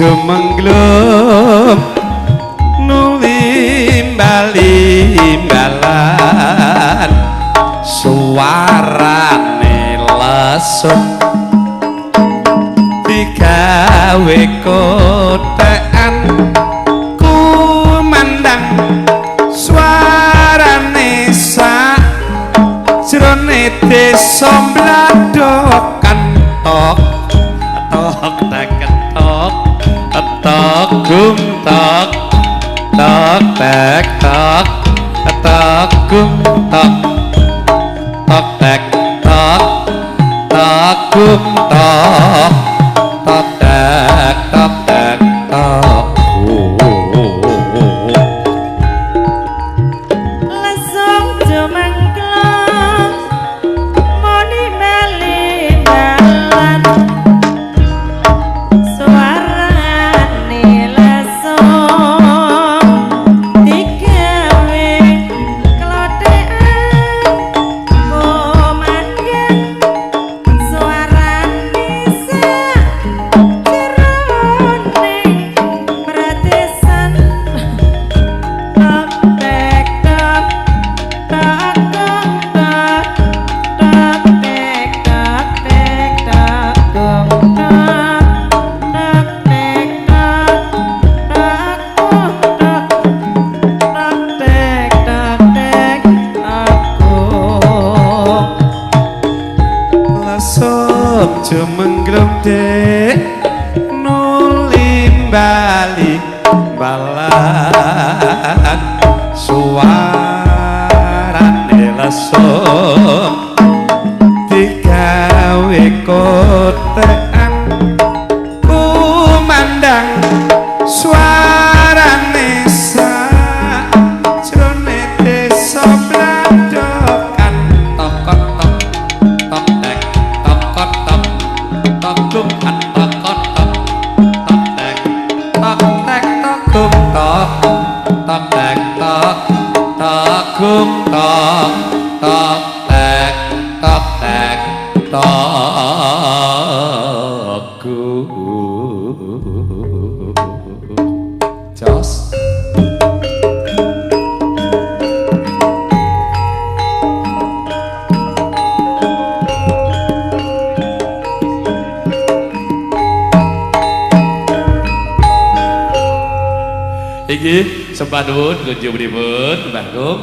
Sumenglum nuli bali-balan suarane lesung digawe kotekan kumandang suarane sak jroning desa mladokan tok tok tek tok tok gum tok tok tek tok tok gum tok tok tek tok tok gum tok tok tek tok tek tok lesung jumengklong moni meli dalan suarane lesung digawe klothekan kumandang suarane sak jroning pradesan tok tek tok tok tok tok tek tok tek tok tok tok tek tok tek tok tek aku lasop jumenglum dek nuli bali balan suarane lasop digawe kotekan kumandang suarane sak jroning desa mladokan tokot tok tok tek tokot tok tok gum tokot tok tok tek tok tek tok gum tok tok tek tok tok gum tok tok tek tok tek tok gum jos iki sempat nuwun kunjung pripun Mbah Gum.